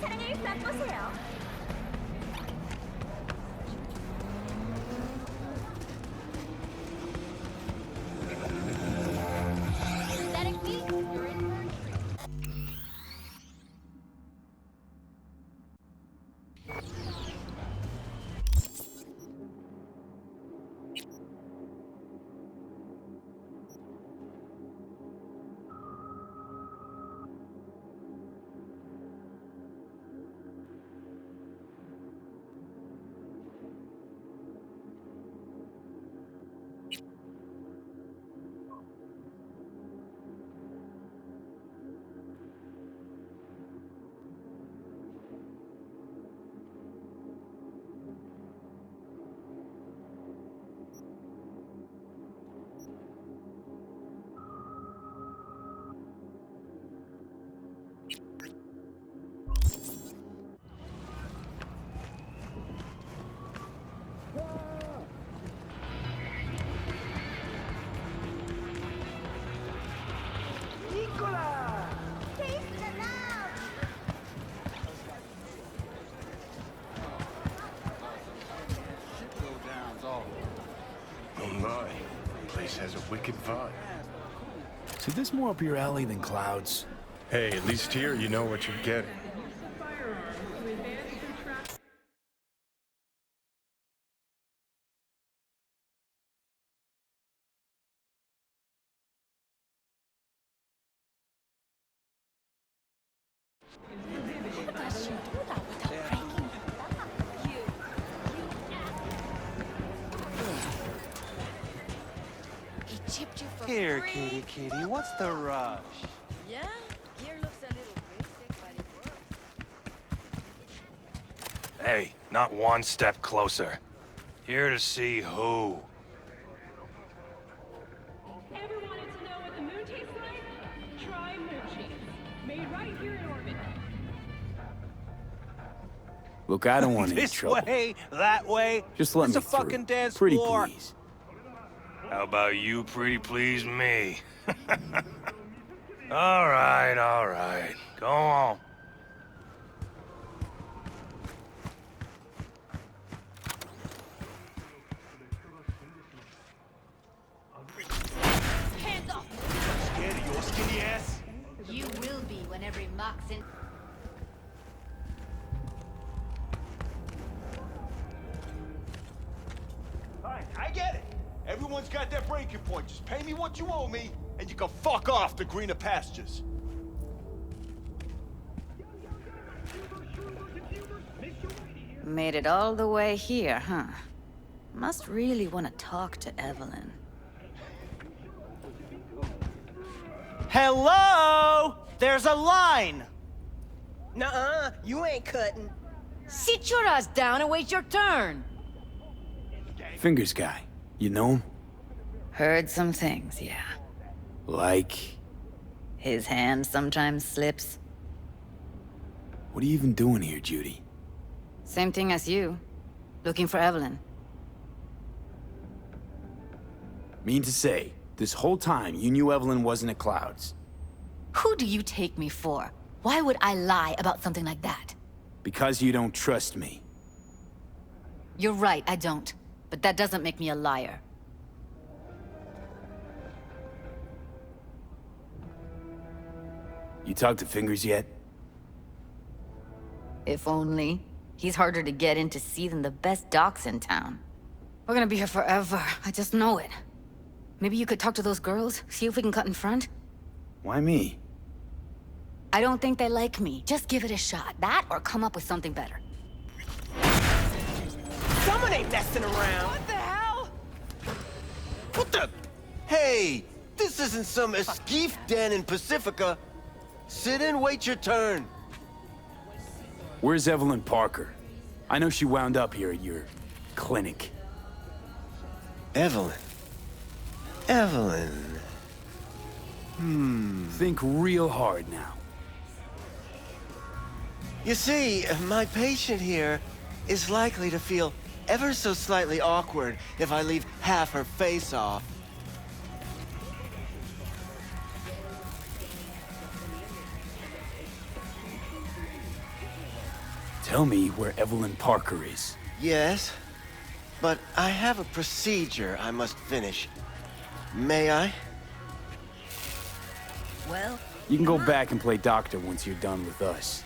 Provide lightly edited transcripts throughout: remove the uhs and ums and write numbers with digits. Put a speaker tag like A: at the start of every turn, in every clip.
A: 사랑을 맛보세요.
B: Has a wicked vibe.
C: So this more up your alley than Clouds?
B: Hey, at least here you know what you're getting.
D: Here, kitty, what's the rush?
E: Yeah, gear looks a little basic, but it works.
C: Hey, not one step closer. Here to see who.
F: Ever wanted to know what the moon tastes like? Try moon cheese. Made right here in orbit.
C: Look, I don't want any
D: This
C: trouble.
D: way, that way.
C: Just let
D: it's
C: me
D: a fucking
C: through.
D: dance
C: Pretty
D: floor.
C: please. How about you pretty please me? All right. Go on.
E: Hands off!
D: Scared of your skinny ass?
E: You will be when every moxin.
D: Fine, I get it. Everyone's got their breaking point. Just pay me what you owe me, and you can fuck off to greener pastures.
G: Made it all the way here, huh? Must really want to talk to Evelyn.
D: Hello? There's a line!
H: Nuh-uh, you ain't cutting.
E: Sit your ass down and wait your turn!
C: Fingers guy. You know him?
G: Heard some things, yeah.
C: Like...
G: His hand sometimes slips.
C: What are you even doing here, Judy?
G: Same thing as you. Looking for Evelyn.
C: Mean to say, this whole time you knew Evelyn wasn't at Clouds.
E: Who do you take me for? Why would I lie about something like that?
C: Because you don't trust me.
E: You're right, I don't. But that doesn't make me a liar.
C: You talked to Fingers yet?
G: If only. He's harder to get in to see than the best docs in town. We're gonna be here forever. I just know it. Maybe you could talk to those girls, see if we can cut in front?
C: Why me?
G: I don't think they like me. Just give it a shot. That or come up with something better.
H: Someone ain't messing around.
E: What the hell?
D: What the? Hey, this isn't some esquif den in Pacifica. Sit and wait your turn.
C: Where's Evelyn Parker? I know she wound up here at your clinic.
D: Evelyn.
C: Think real hard now.
D: You see, my patient here is likely to feel ever so slightly awkward if I leave half her face off.
C: Tell me where Evelyn Parker is.
D: Yes, but I have a procedure I must finish. May I?
G: Well,
C: You can go back and play doctor once you're done with us.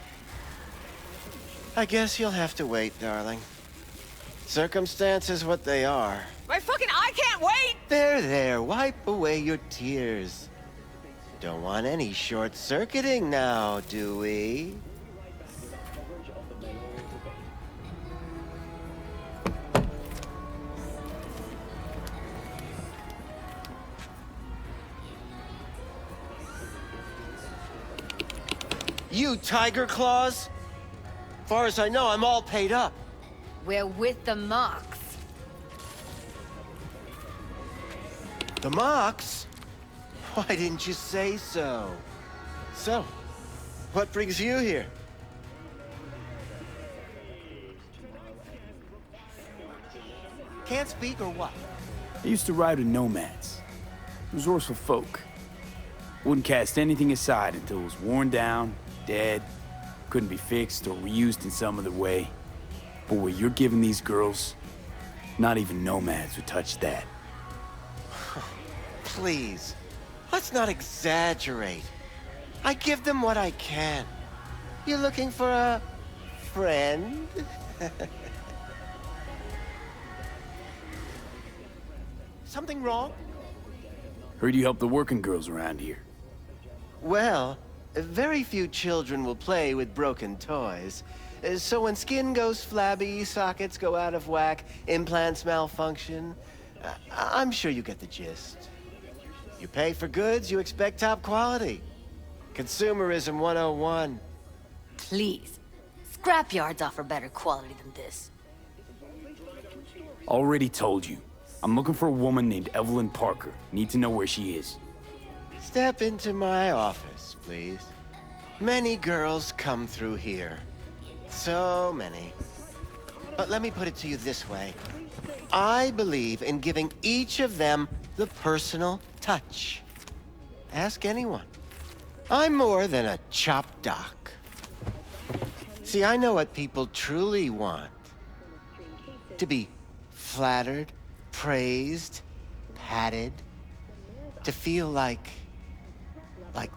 D: I guess you'll have to wait, darling. Circumstances what they are.
H: My fucking I can't wait!
D: There, wipe away your tears. Don't want any short-circuiting now, do we? You tiger claws? Far as I know, I'm all paid up.
G: we're with the Mox.
D: The Mox? Why didn't you say so? So, what brings you here? Can't speak or what?
C: I used to ride with nomads. Resourceful folk. Wouldn't cast anything aside until it was worn down, dead, couldn't be fixed or reused in some other way. But what you're giving these girls, not even nomads would touch that.
D: Please, let's not exaggerate. I give them what I can. You looking for a friend? Something wrong?
C: Heard you help the working girls around here.
D: Well, very few children will play with broken toys. So when skin goes flabby, sockets go out of whack, implants malfunction, I'm sure you get the gist. You pay for goods, you expect top quality. Consumerism 101.
G: Please. Scrapyards offer better quality than this.
C: Already told you. I'm looking for a woman named Evelyn Parker. Need to know where she is.
D: Step into my office, please. Many girls come through here. So many. But let me put it to you this way. I believe in giving each of them the personal touch. Ask anyone. I'm more than a chop doc. See, I know what people truly want. To be flattered, praised, patted. To feel like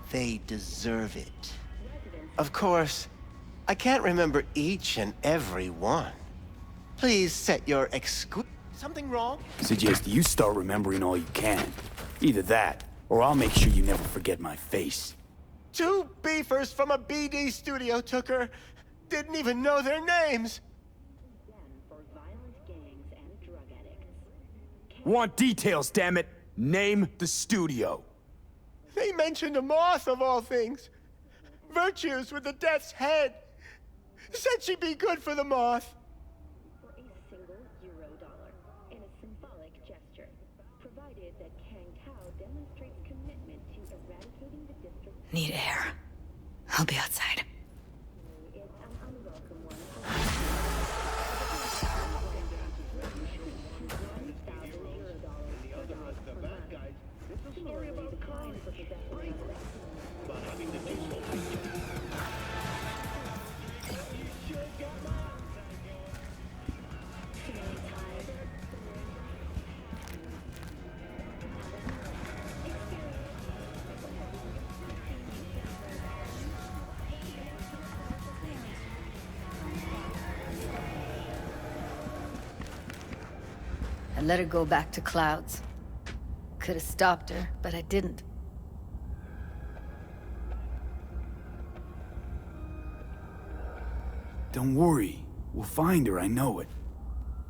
D: they deserve it. Of course, I can't remember each and every one. Please set your Something wrong?
C: Suggest you start remembering all you can. Either that, or I'll make sure you never forget my face.
D: 2 beefers from a BD studio took her. Didn't even know their names.
C: Want details, damn it! Name the studio.
D: They mentioned a moth of all things. Virtues with the death's head. Said she'd be good for the moth.
F: For a single $1 in a symbolic gesture, provided that Kang Tao demonstrates commitment to eradicating the district.
G: Need air. I'll be outside.
F: It's an unwelcome one.
G: I let her go back to Clouds. Could have stopped her, but I didn't.
C: Don't worry. We'll find her, I know it.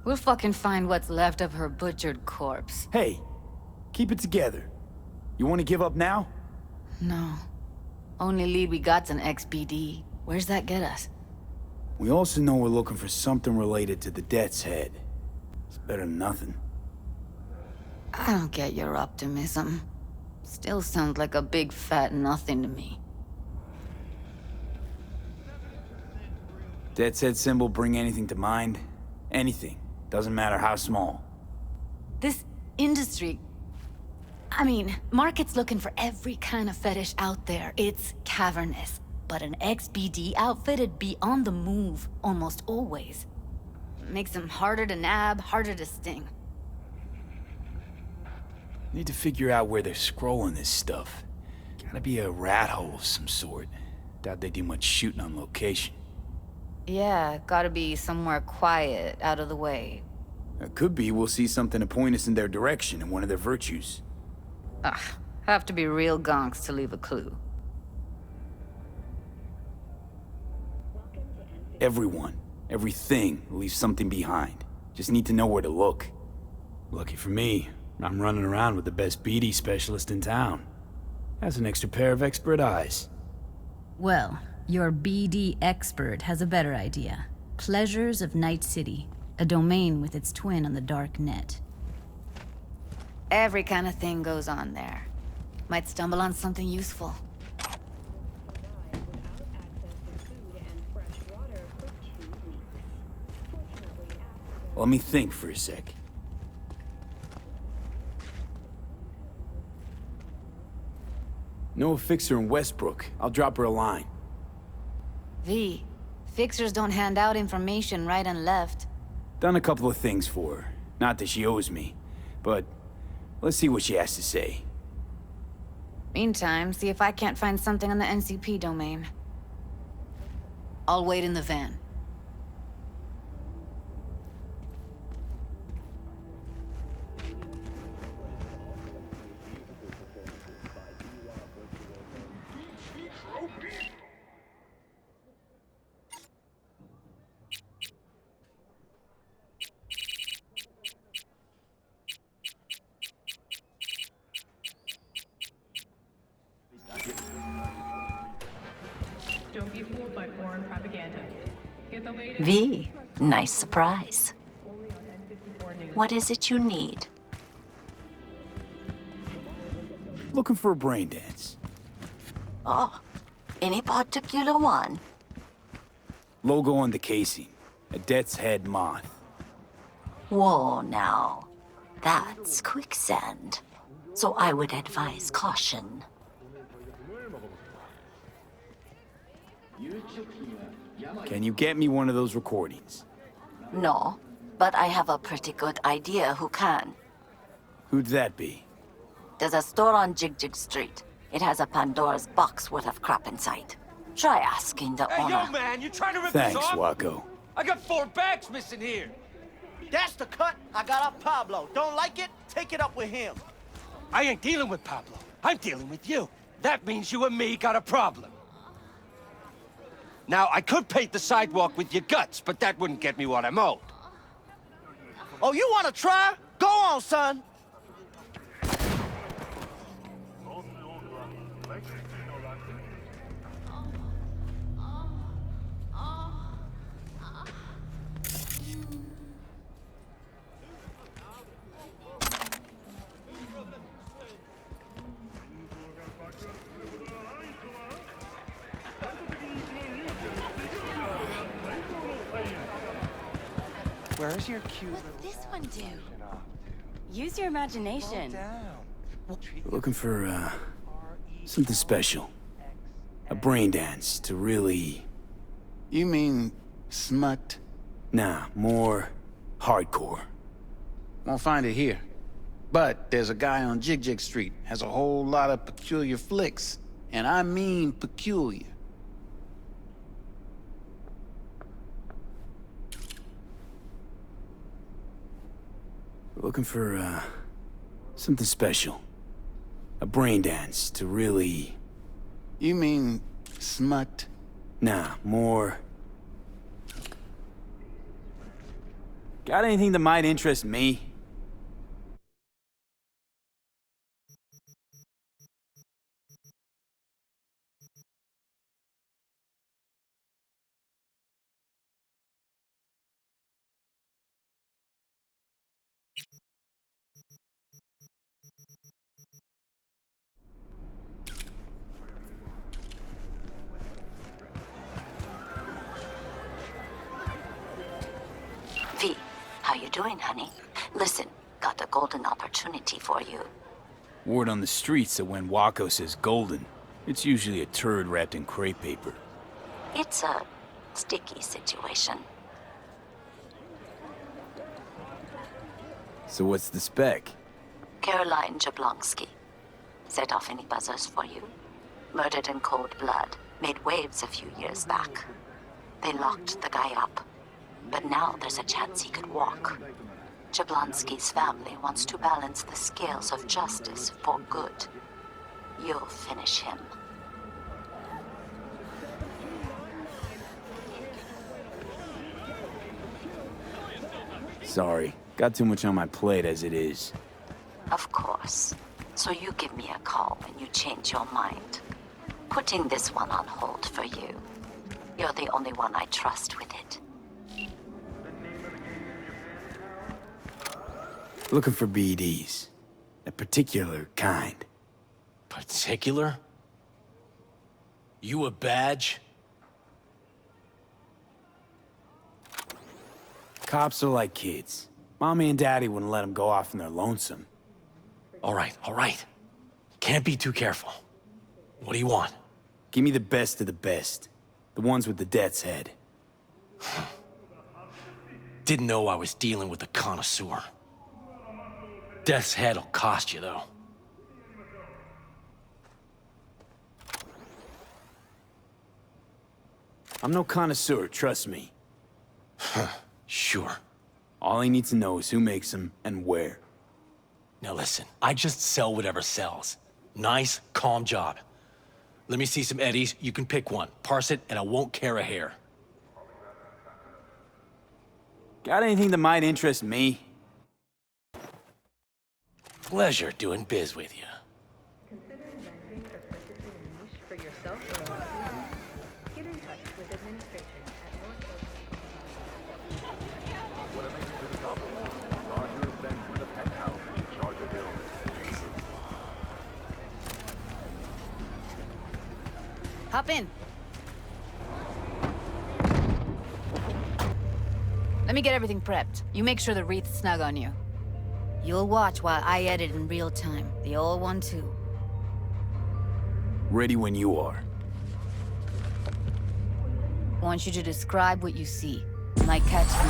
G: We'll fucking find what's left of her butchered corpse.
C: Hey, keep it together. You want to give up now?
G: No. Only lead we got's an XBD. Where's that get us?
C: We also know we're looking for something related to the Death's Head. It's better than nothing.
G: I don't get your optimism. Still sounds like a big fat nothing to me.
C: Death's Head symbol bring anything to mind? Anything. Doesn't matter how small.
G: This industry... I mean, market's looking for every kind of fetish out there. It's cavernous.
E: But an ex-BD outfit'd be on the move almost always.
G: Makes him harder to nab, harder to sting.
C: Need to figure out where they're scrolling this stuff. Gotta be a rat hole of some sort. Doubt they do much shooting on location.
G: Yeah, gotta be somewhere quiet, out of the way.
C: It could be we'll see something to point us in their direction in one of their virtues.
G: Ugh, have to be real gonks to leave a clue.
C: Everyone, everything leaves something behind. Just need to know where to look. Lucky for me, I'm running around with the best BD specialist in town. Has an extra pair of expert eyes.
A: Well, your BD expert has a better idea. Pleasures of Night City, a domain with its twin on the dark net.
G: Every kind of thing goes on there. Might stumble on something useful.
C: Let me think for a sec. Know a fixer in Westbrook. I'll drop her a line.
G: V, fixers don't hand out information right and left.
C: Done a couple of things for her. Not that she owes me, but let's see what she has to say.
G: Meantime, see if I can't find something on the NCP domain.
E: I'll wait in the van.
I: Don't be fooled by foreign propaganda. Get the latest
J: V, nice surprise. What is it you need?
C: Looking for a Braindance.
J: Oh, any particular one?
C: Logo on the casing. A death's head moth.
J: Whoa, now. That's quicksand. So I would advise caution.
C: Can you get me one of those recordings?
J: No, but I have a pretty good idea who can.
C: Who'd that be?
J: There's a store on Jig Street. It has a Pandora's box worth of crap inside. Try asking the
K: Hey,
J: owner.
K: yo, man, you trying to rip
C: Thanks,
K: us off?
C: Wacko.
K: I got 4 bags missing here.
L: That's the cut I got off Pablo. Don't like it? Take it up with him.
K: I ain't dealing with Pablo. I'm dealing with you. That means you and me got a problem. Now, I could paint the sidewalk with your guts, but that wouldn't get me what I'm owed.
L: Oh, you want to try? Go on, son.
D: Where's your cute
M: What's this one do? Use your imagination.
C: Looking for, something special. A Braindance to really...
N: You mean smut?
C: Nah, more hardcore.
N: Won't find it here. But there's a guy on Jig Street, has a whole lot of peculiar flicks. And I mean peculiar.
C: Looking for, something special. A Braindance to really...
N: You mean smut?
C: Nah, more... Got anything that might interest me?
J: V, how you doing, honey? Listen, got a golden opportunity for you.
C: Word on the streets that when Wacko says golden, It's usually a turd wrapped in crepe paper.
J: It's a sticky situation.
C: So what's the spec?
J: Caroline Jablonski. Set off any buzzers for you. Murdered in cold blood. Made waves a few years back. They locked the guy up. But now there's a chance he could walk. Jablonski's family wants to balance the scales of justice for good. You'll finish him.
C: Sorry, got too much on my plate as it is.
J: Of course. So you give me a call when you change your mind. Putting this one on hold for you. You're the only one I trust with it.
C: Looking for BDs. A particular kind.
K: Particular? You a badge?
C: Cops are like kids. Mommy and Daddy wouldn't let them go off in their lonesome.
K: All right. Can't be too careful. What do you want?
C: Give me the best of the best. The ones with the death's head.
K: Didn't know I was dealing with a connoisseur. Death's head'll cost you, though.
C: I'm no connoisseur, trust me.
K: Sure.
C: All I need to know is who makes them and where.
K: Now listen, I just sell whatever sells. Nice, calm job. Let me see some eddies, you can pick one. Parse it, and I won't care a hair.
C: Got anything that might interest me?
K: Pleasure doing biz with you.
F: Consider investing or purchasing a niche for yourself or a hobby? Get in touch with administration at North
A: Hop in. Let me get everything prepped. You make sure the wreath's snug on you. You'll watch while I edit in real time. The old one, too.
C: Ready when you are.
A: I want you to describe what you see. Might catch some.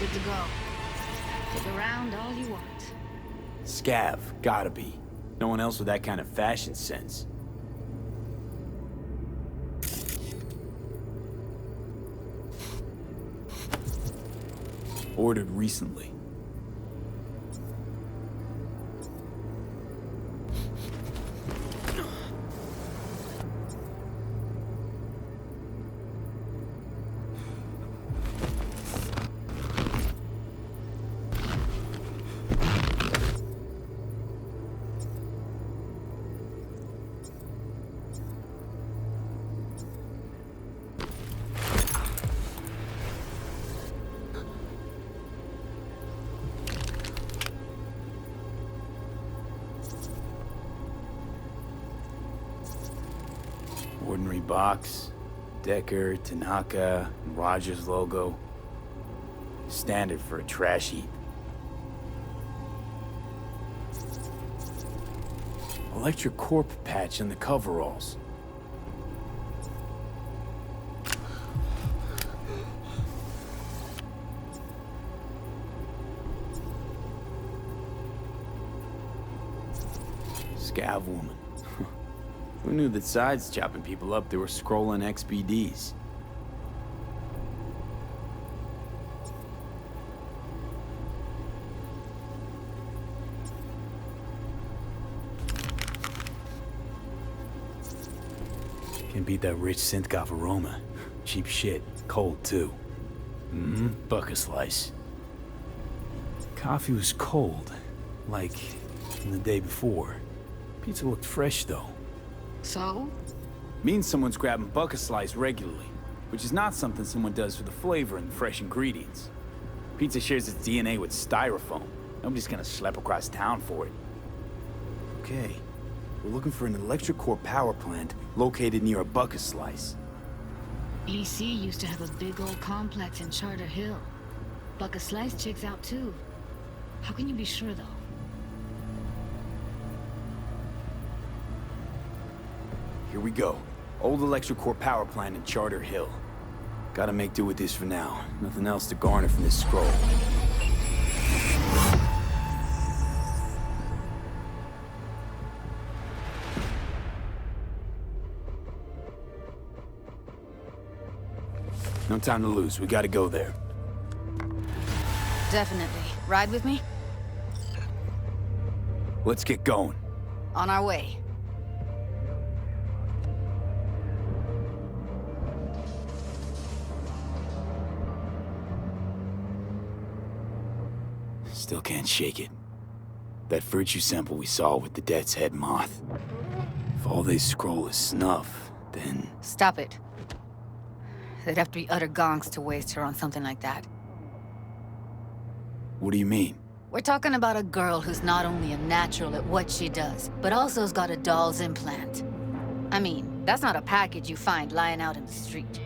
A: Good to go. Stick around all you want.
C: Scav, gotta be. No one else with that kind of fashion sense. Ordered recently. box, Decker, Tanaka, and Rogers logo. Standard for a trash heap. Electric Corp patch on the coveralls. Scav woman. Who knew that sides chopping people up, they were scrolling XBDs? Can't beat that rich synth-goth aroma. Cheap shit. Cold, too. Bucket slice. Coffee was cold. Like the day before. Pizza looked fresh, though.
G: So?
C: Means someone's grabbing bucket slice regularly, which is not something someone does for the flavor and the fresh ingredients. Pizza shares its DNA with styrofoam. Nobody's gonna schlep across town for it. Okay, we're looking for an electric core power plant located near a bucket slice.
O: EC used to have a big old complex in Charter Hill. Bucket Slice checks out too. How can you be sure, though?
C: Here we go. Old electric core power plant in Charter Hill. Gotta make do with this for now. Nothing else to garner from this scroll. No time to lose. We gotta go there.
G: Definitely. Ride with me?
C: Let's get going.
G: On our way.
C: Still can't shake it. That virtue sample we saw with the Death's Head moth. If all they scroll is snuff, then...
G: Stop it. They'd have to be utter gonks to waste her on something like that.
C: What do you mean?
G: We're talking about a girl who's not only a natural at what she does, but also has got a doll's implant. I mean, that's not a package you find lying out in the street.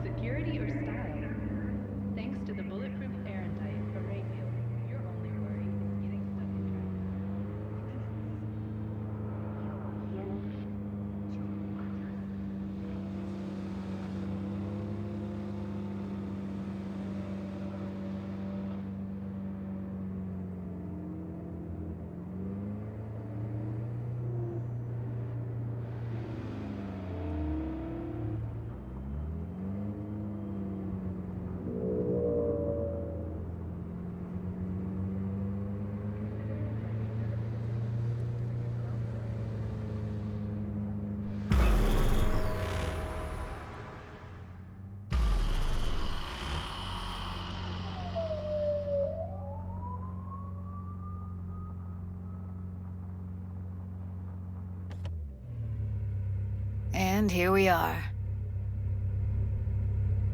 I: Security or style? Thanks to the bulletproof Erentite from Rayfield, your only worry is getting stuck in
G: And here we are.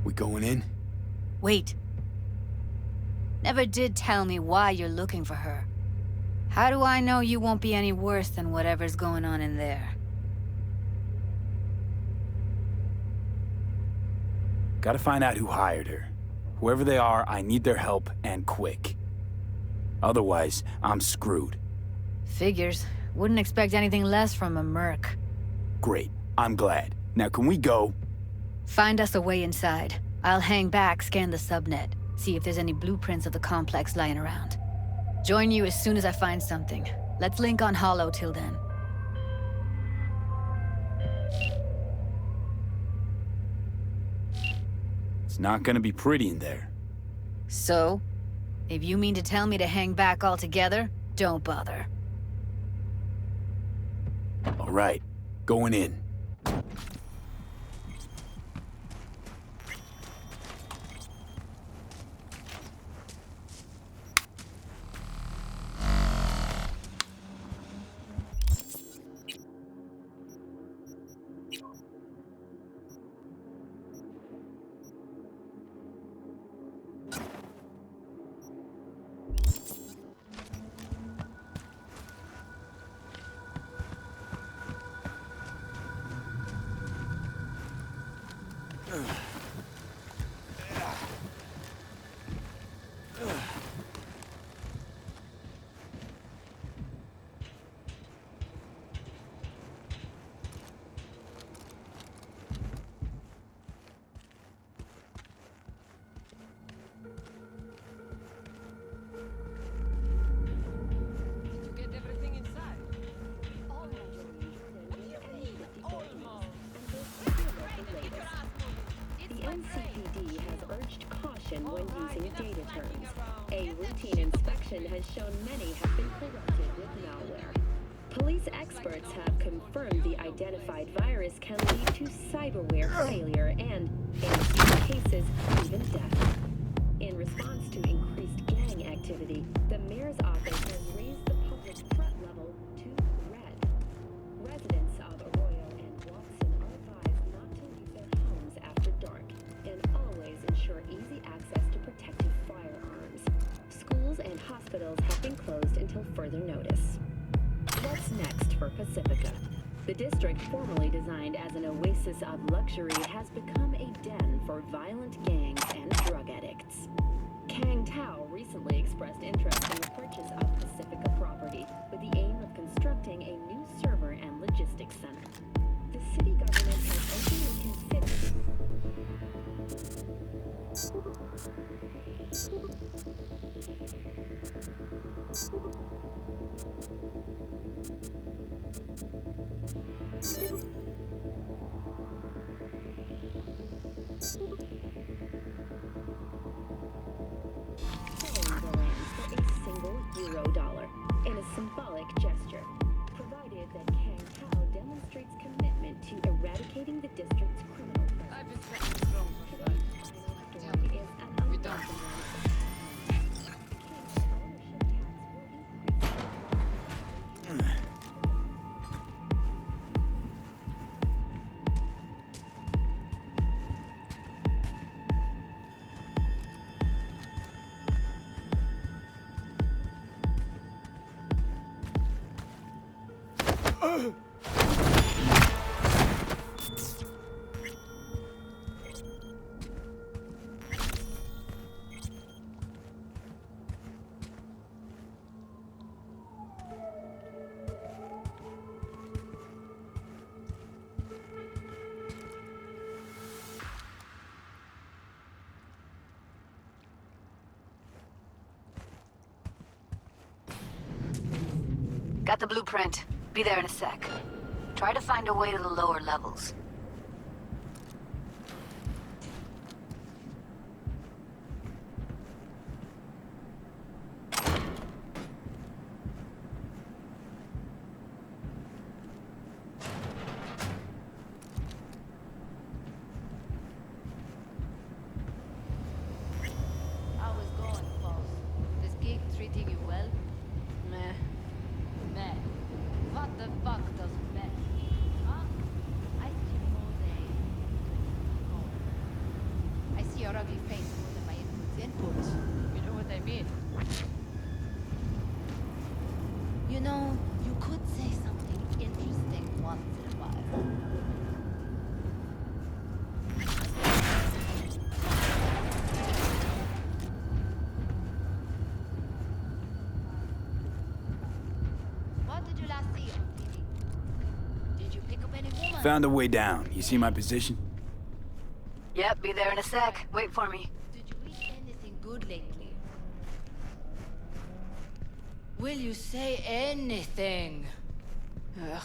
C: We going in?
G: Wait. Never did tell me why you're looking for her. How do I know you won't be any worse than whatever's going on in there?
C: Gotta find out who hired her. Whoever they are, I need their help, and quick. Otherwise, I'm screwed.
G: Figures. Wouldn't expect anything less from a merc.
C: Great. I'm glad. Now can we go?
G: Find us a way inside. I'll hang back, scan the subnet, see if there's any blueprints of the complex lying around. Join you as soon as I find something. Let's link on Hollow till then.
C: It's not gonna be pretty in there.
G: So? If you mean to tell me to hang back altogether, don't bother.
C: All right. Going in.
F: The NCPD has urged caution when using data terms. A routine inspection has shown many have been corrupted with malware. Police experts have confirmed the identified virus can lead to cyberware failure and, in some cases, even death. In response to increased gang activity, the mayor's office has raised the public threat level to red. Residents of Arroyo and Watson are advised not to leave their homes after dark and always ensure easy access to protective firearms. Schools and hospitals have been closed until further notice. What's next for Pacifica? The district, formerly designed as an oasis of luxury, has become a den for violent gangs and drug addicts. Kang Tao recently expressed interest in the purchase of Pacifica property with the aim of constructing a new server and logistics center. The city government has openly considered $1 in a symbolic gesture, provided that Kang Tao demonstrates commitment to eradicating the district's criminal presence. Today's final story is an unfortunate one.
G: Got the blueprint. Be there in a sec. Try to find a way to the lower levels.
O: How is going, boss? This gig treating you well? Meh. Meh. What the fuck does meh? Huh? I see more than... Oh. I see your ugly face more than my inputs. You know what I mean? You know, you could say something interesting once in a while. What did you last see on TV? Did you pick up any woman?
C: Found a way down. You see my position?
G: Yep, be there in a sec. Wait for me.
O: Did you eat anything good lately? Will you say anything? Ugh.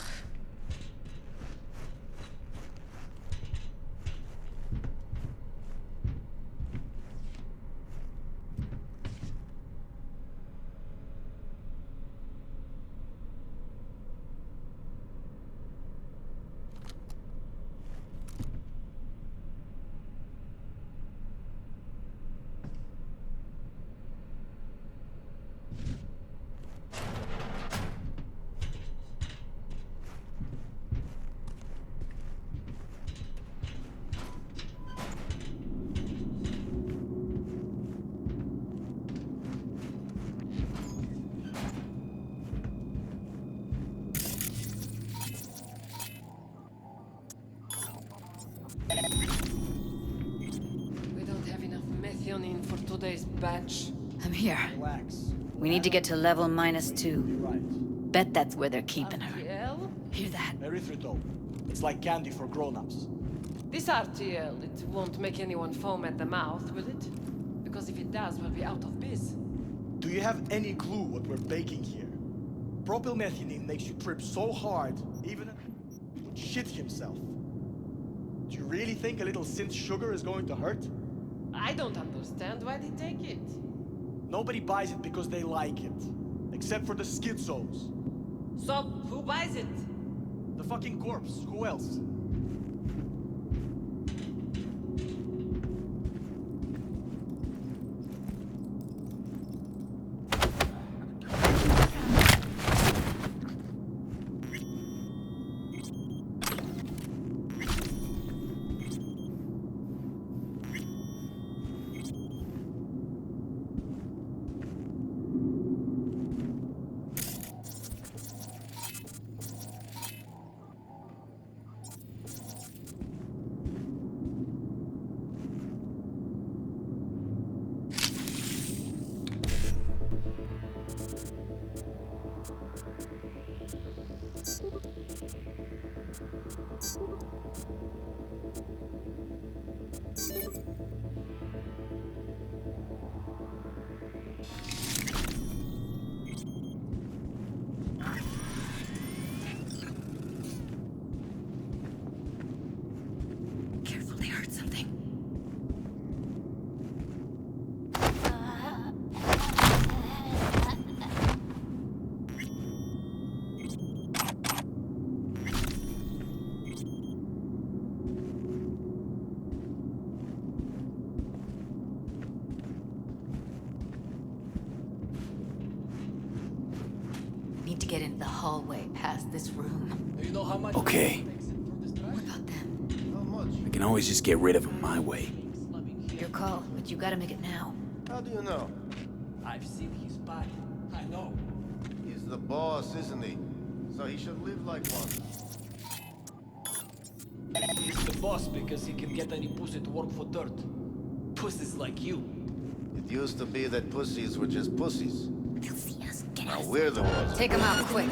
H: Tuning for today's batch.
G: I'm here.
L: Relax.
G: We need to get to level -2.
L: Right.
G: Bet that's where they're keeping her.
H: RTL?
G: Hear that?
L: Erythritol. It's like candy for grown-ups.
H: This RTL, it won't make anyone foam at the mouth, will it? Because if it does, we'll be out of biz.
L: Do you have any clue what we're baking here? Propylmethionine makes you trip so hard, even would shit himself. Do you really think a little synth sugar is going to hurt?
H: I don't understand why they take it.
L: Nobody buys it because they like it. Except for the schizos.
H: So, who buys it?
L: The fucking corpse. Who else?
A: Careful, they heard something.
E: Need to get into the hallway past this room.
K: You know how much?
C: Okay.
E: What about them?
C: I can always just get rid of him my way.
G: Your call, but you gotta make it now.
D: How do you know?
K: I've seen his body. I know.
D: He's the boss, isn't he? So he should live like one.
K: He's the boss because he can get any pussy to work for dirt. Pussies like you.
D: It used to be that pussies were just pussies.
A: They'll see us. Get
D: Now
A: us.
D: we're the ones.
G: Take him out quick.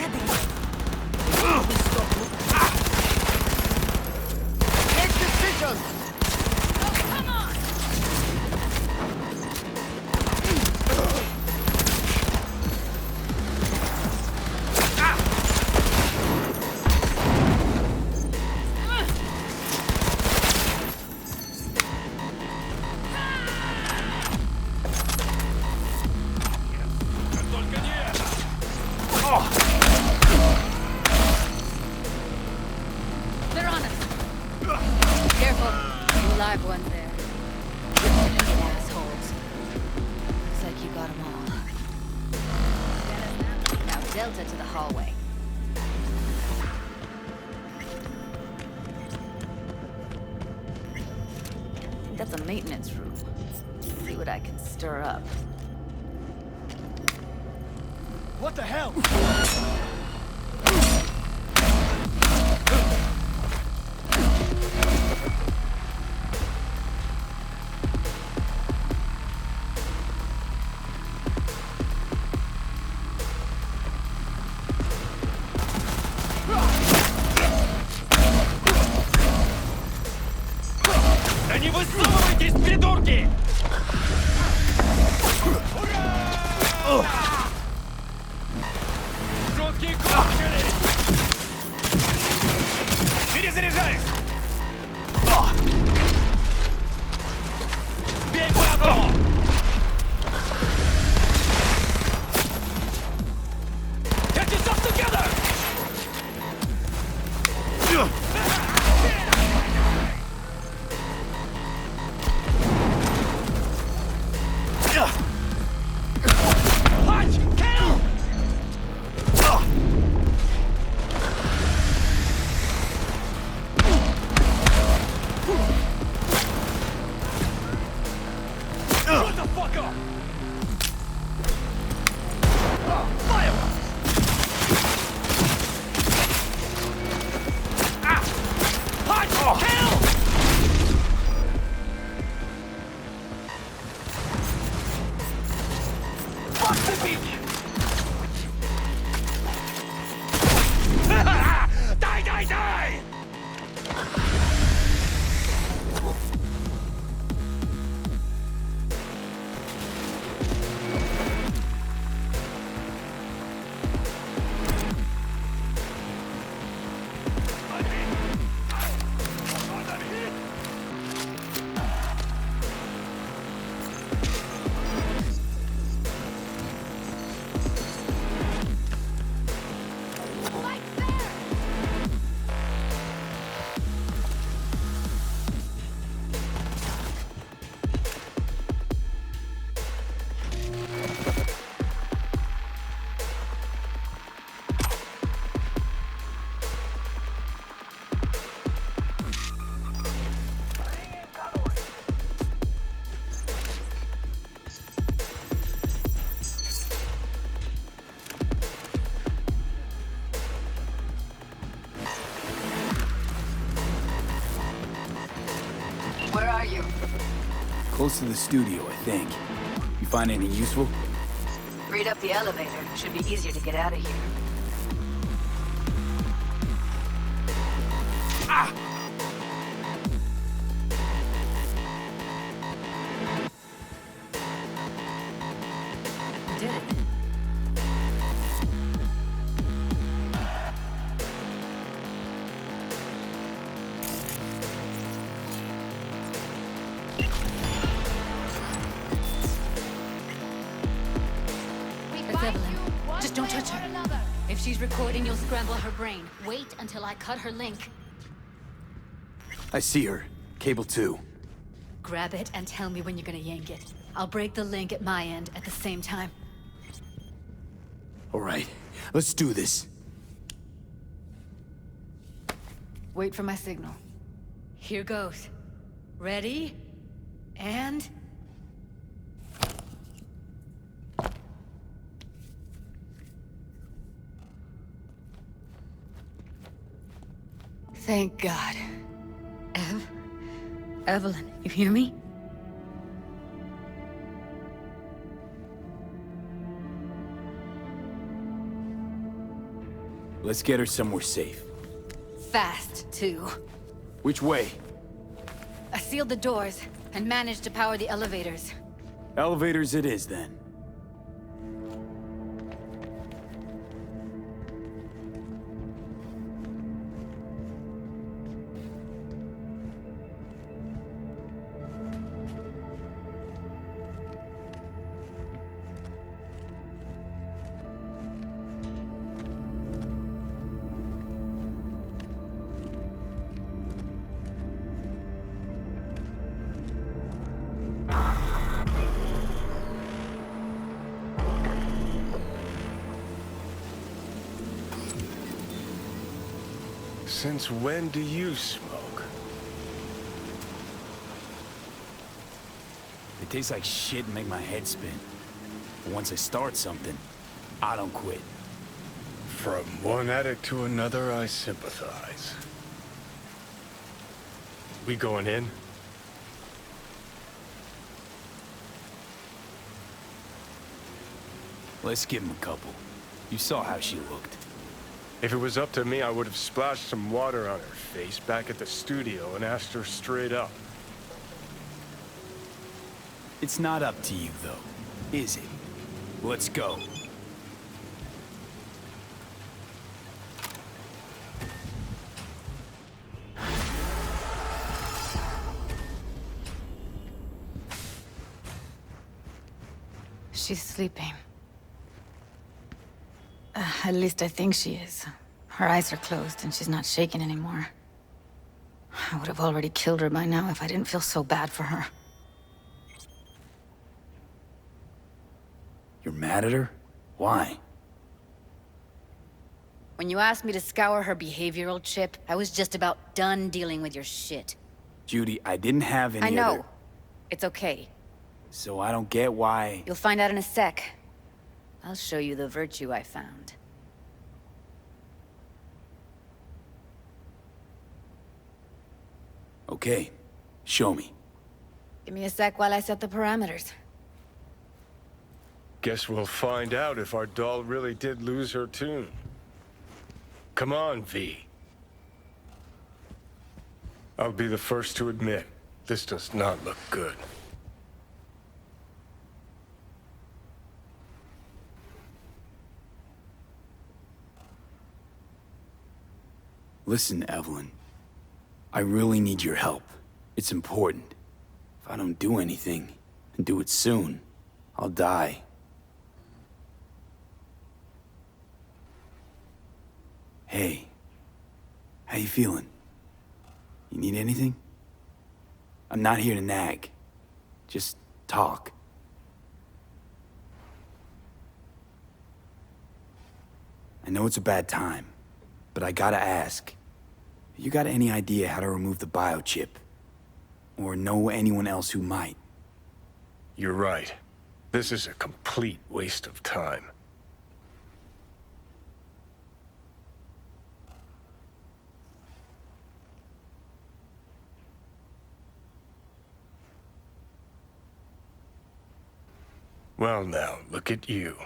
D: Take decisions!
A: Come on!
G: They're on us. Careful. Two live ones there. Assholes. Looks like you got them all. Now Delta to the hallway. I think that's a maintenance room. See what I can stir up.
L: What the hell?
K: Да не высовывайтесь, придурки! Жуткие кончили! Перезаряжаюсь! Бей по одному! Get yourself together! Punch! Kill! Shut the fuck up! Fire! Punch! Kill!
C: Close to the studio, I think. You find anything useful?
G: Read up the elevator. Should be easier to get out of here.
C: Ah!
G: You did it. That's Evelyn. Just don't touch her. If she's recording, you'll scramble her brain. Wait until I cut her link.
C: I see her. Cable 2.
G: Grab it and tell me when you're gonna yank it. I'll break the link at my end at the same time.
C: All right, let's do this.
G: Wait for my signal. Here goes. Ready? And... Thank God. Evelyn, you hear me?
C: Let's get her somewhere safe.
G: Fast, too.
C: Which way?
G: I sealed the doors and managed to power the elevators.
C: Elevators it is, then.
B: Since when do you smoke?
C: It tastes like shit and make my head spin. But once I start something, I don't quit.
B: From one addict to another, I sympathize. We going in?
C: Let's give him a couple. You saw how she looked.
B: If it was up to me, I would have splashed some water on her face back at the studio and asked her straight up.
C: It's not up to you, though, is it? Let's go.
G: She's sleeping. At least I think she is. Her eyes are closed and she's not shaking anymore. I would have already killed her by now if I didn't feel so bad for her.
C: You're mad at her? Why?
G: When you asked me to scour her behavioral chip, I was just about done dealing with your shit.
C: Judy, I didn't have any
G: I know.
C: other...
G: It's okay.
C: So I don't get why...
G: You'll find out in a sec. I'll show you the virtue I found.
C: Okay, show me.
G: Give me a sec while I set the parameters.
B: Guess we'll find out if our doll really did lose her tune. Come on, V. I'll be the first to admit, this does not look good.
C: Listen, Evelyn. I really need your help. It's important. If I don't do anything, and do it soon, I'll die. Hey. How you feeling? You need anything? I'm not here to nag. Just talk. I know it's a bad time, but I gotta ask. You got any idea how to remove the biochip? Or know anyone else who might?
B: You're right. This is a complete waste of time. Well now, look at you.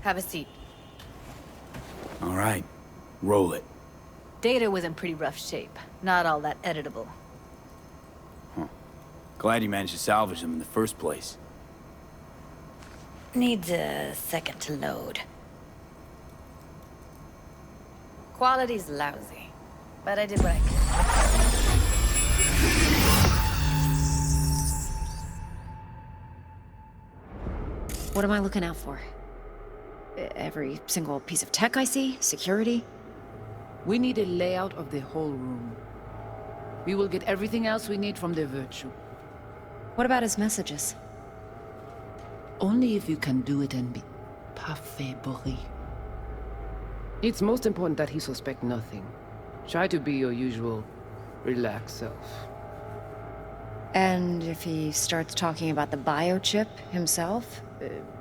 G: Have a seat.
C: All right, roll it.
G: Data was in pretty rough shape. Not all that editable.
C: Glad you managed to salvage them in the first place.
G: Needs a second to load. Quality's lousy, but I did what I could.
P: What am I looking out for? Every single piece of tech I see? Security?
Q: We need a layout of the whole room. We will get everything else we need from the virtue.
P: What about his messages?
Q: Only if you can do it and be parfait bourré. It's most important that he suspect nothing. Try to be your usual, relaxed self.
P: And if he starts talking about the biochip himself,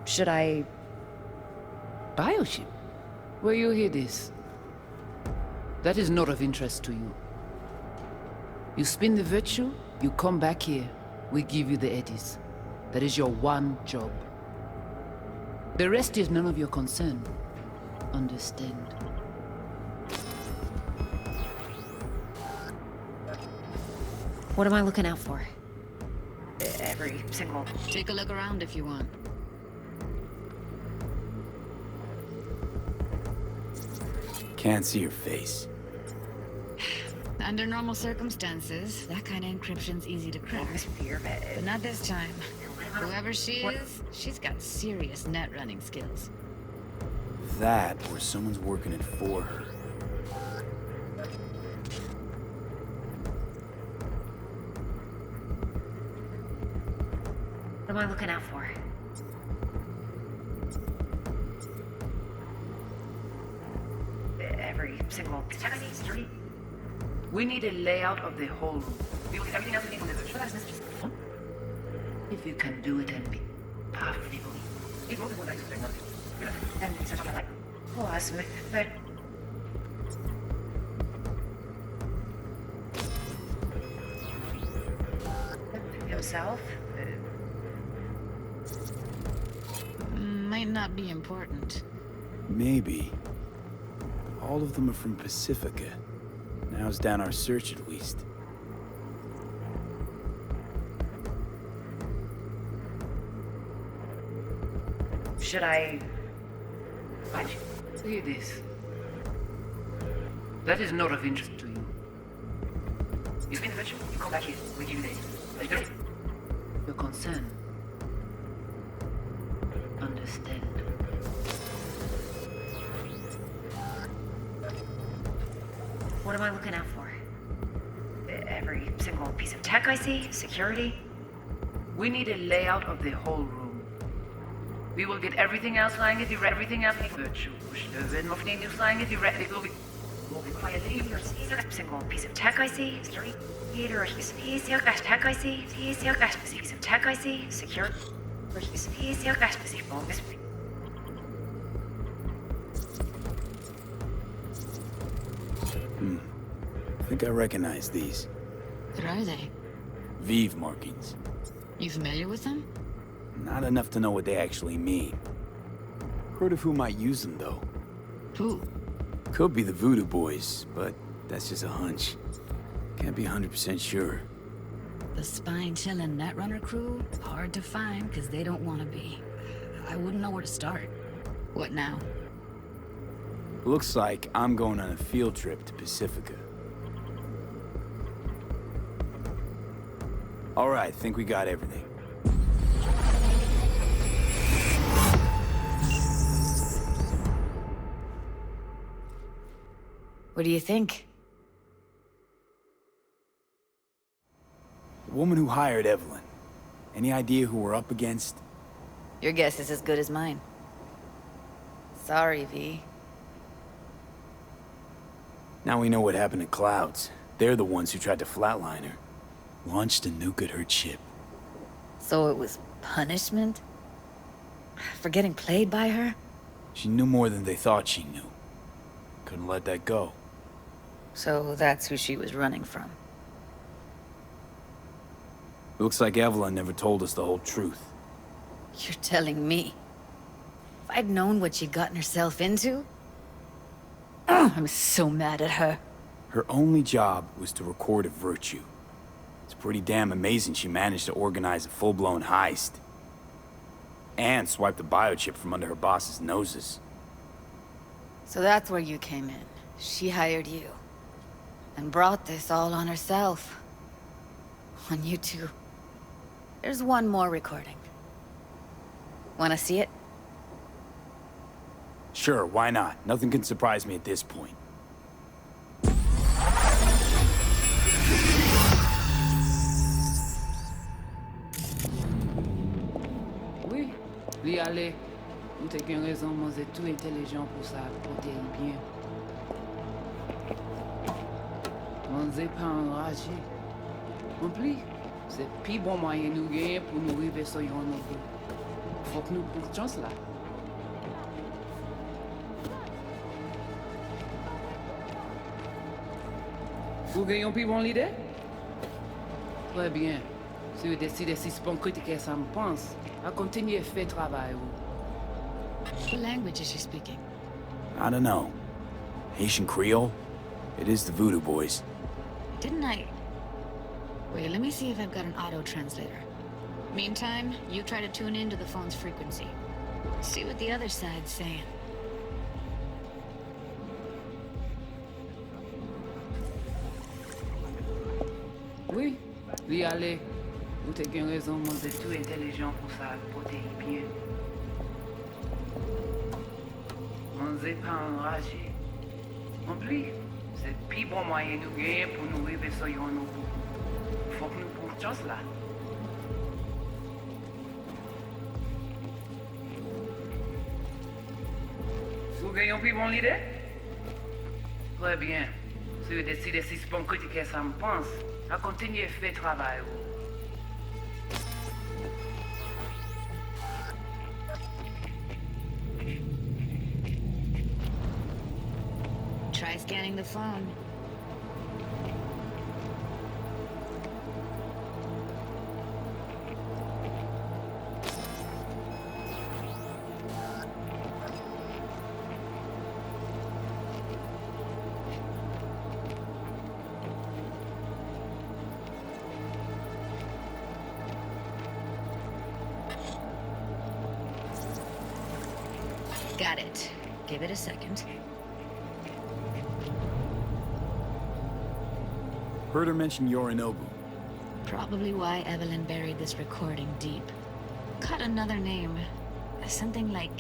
P: should I...
Q: Biochip? Where you hear this? That is not of interest to you. You spin the virtue, you come back here, we give you the eddies. That is your one job. The rest is none of your concern. Understand?
P: What am I looking out for? Every single...
G: Take a look around if you want.
C: Can't see your face.
G: Under normal circumstances, that kind of encryption's easy to crack. But not this time. Whoever she is, she's got serious net running skills.
C: That, or someone's working it for her.
P: What am I looking out for? Every single...
Q: We need a layout of the whole room. We will get everything else we need from the virtue. If you can do it and be parfait bourré. It wasn't what I expected.
P: And such a like... Pause, but... Himself?
G: Might not be important.
C: Maybe. All of them are from Pacifica. Narrows down our search at least.
P: Should I...
Q: Hear this. That is not of interest to you. You spin the virtue, you come back here, we give you the... Your concern. Understand.
P: What am I looking out for? Every single piece of tech I see? Security?
Q: We need a layout of the whole room. We will get everything else lying at the everything else in virtue. When nothing is lying at the it will be
P: quietly. Single piece of tech I see? Security? Piece of tech I see? Piece of tech I see? Security? Piece of
C: I think I recognize these.
G: What are they?
C: Vive markings.
G: You familiar with them?
C: Not enough to know what they actually mean. Heard of who might use them, though.
G: Who?
C: Could be the Voodoo Boys, but that's just a hunch. Can't be 100% sure.
A: The spine-chilling Netrunner crew? Hard to find, because they don't want to be. I wouldn't know where to start.
G: What now?
C: Looks like I'm going on a field trip to Pacifica. All right, think we got everything.
G: What do you think?
C: The woman who hired Evelyn. Any idea who we're up against?
G: Your guess is as good as mine. Sorry, V.
C: Now we know what happened to Clouds. They're the ones who tried to flatline her. Launched a nuke at her ship.
G: So it was punishment? For getting played by her?
C: She knew more than they thought she knew. Couldn't let that go.
G: So that's who she was running from.
C: Looks like Evelyn never told us the whole truth.
G: You're telling me? If I'd known what she'd gotten herself into? I'm so mad at her.
C: Her only job was to record a virtue. It's pretty damn amazing she managed to organize a full-blown heist. And swipe the biochip from under her boss's noses.
G: So that's where you came in. She hired you. And brought this all on herself. On you two. There's one more recording. Wanna see it?
C: Sure, why not? Nothing can surprise me at this point.
Q: Oui, li ale. Ou te gen raison, moi c'est tout intelligent pour ça, pour te y bien. On n'est pas enragé. En plus, c'est plus bon moyen nous gagner pour nous arriver sur yon niveau. Faut que nous prenions chance là. Vous gagnez plus bon l'idée? Très bien. Si vous décidez si c'est bon critiquer ça me pense, à continuer à faire travail.
G: What language is she speaking?
C: I don't know. Haitian Creole? It is the Voodoo Boys.
A: Didn't I... Wait, let me see if I've got an auto-translator. Meantime, you try to tune into the phone's frequency. See what the other side's saying.
Q: Oui, li ale. Vous te gen raison, moi c'est tout intelligent pour ça, pour te y bien. On n'est pas enragé. En plus, c'est plus bon moyen nous gagner pour nous arriver sur yon niveau. Faut que nous prenions chance là. Vous gagnez plus bon l'idée? Très bien. Si vous décidez si c'est bon critiquer ça me pense, à continuer à faire travail.
A: Try scanning the phone. Got it. Give it a second.
C: Heard her mention Yorinobu.
A: Probably why Evelyn buried this recording deep. Caught another name. Something like...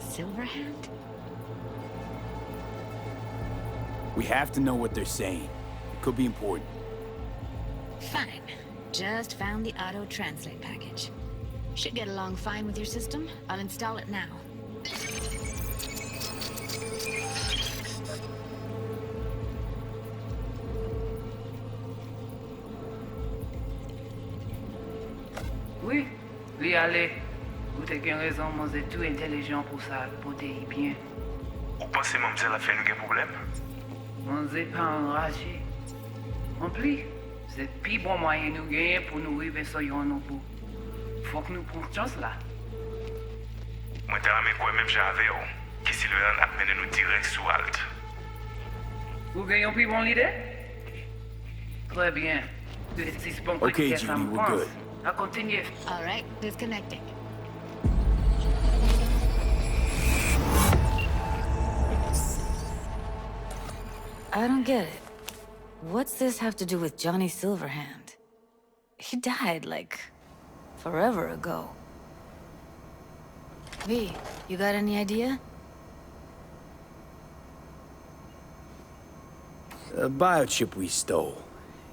A: Silverhand?
C: We have to know what they're saying. It could be important.
A: Fine. Just found the auto-translate package. Should get along fine with your system. I'll install it now.
Q: Oui, li ale. Vous te gen raison, moi c'est tout intelligent pour ça, pour te y bien.
R: Ou pensez mademoiselle a fait nous un problème?
Q: On n'est pas enragé. En plus, c'est plus bon moyen nous gagner pour nous arriver sur yon niveau. Faut que nous prenions chance là.
R: Moi t'ai ramé quoi même j'avais qui Silverhand a mené nous direct sous Alt.
Q: Vous gagnez plus bon l'idée? Très bien. Si c'est bon
C: Okay, Judy, we're good.
Q: À continuer.
A: All right, disconnecting.
G: I don't get it. What's this have to do with Johnny Silverhand? He died, like, forever ago. V, you got any idea?
C: The biochip we stole.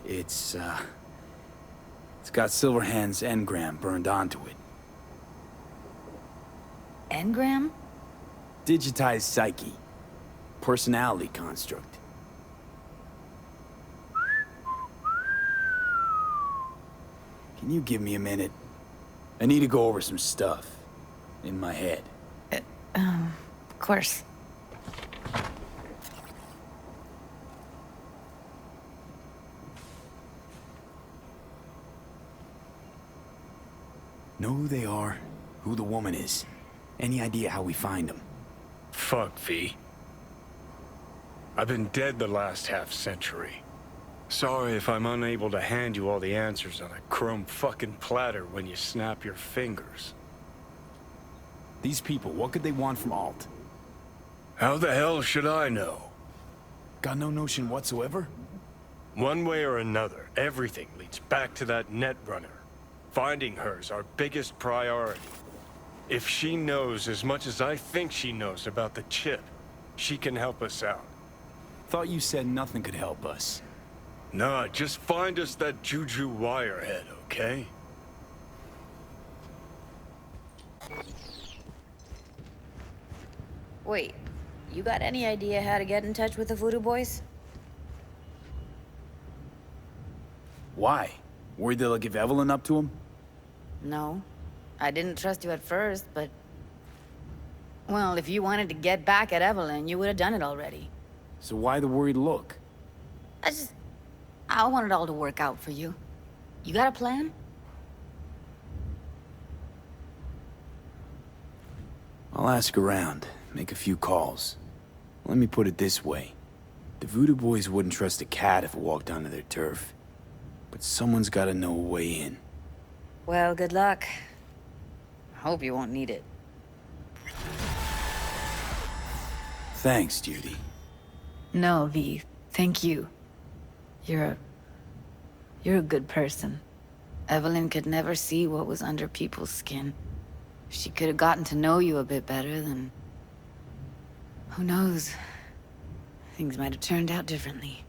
C: It's got Silverhand's engram burned onto it.
G: Engram?
C: Digitized psyche. Personality construct. Can you give me a minute? I need to go over some stuff. In my head.
G: Of course.
C: Know who they are, who the woman is. Any idea how we find them?
B: Fuck, V. I've been dead the last half-century. Sorry if I'm unable to hand you all the answers on a chrome fucking platter when you snap your fingers.
C: These people, what could they want from Alt?
B: How the hell should I know?
C: Got no notion whatsoever?
B: One way or another, everything leads back to that Netrunner. Finding her's our biggest priority. If she knows as much as I think she knows about the chip, she can help us out.
C: Thought you said nothing could help us.
B: Nah, just find us that Juju wirehead, okay?
G: Wait, you got any idea how to get in touch with the Voodoo Boys?
C: Why? Worried they'll give Evelyn up to him?
G: No. I didn't trust you at first, but... Well, if you wanted to get back at Evelyn, you would have done it already.
C: So why the worried look?
G: I want it all to work out for you. You got a plan?
C: I'll ask around, make a few calls. Let me put it this way. The Voodoo Boys wouldn't trust a cat if it walked onto their turf. But someone's gotta know a way in.
G: Well, good luck. Hope you won't need it.
C: Thanks, Judy.
G: No, V. Thank you. You're a good person. Evelyn could never see what was under people's skin. If she could have gotten to know you a bit better, then... Who knows? Things might have turned out differently.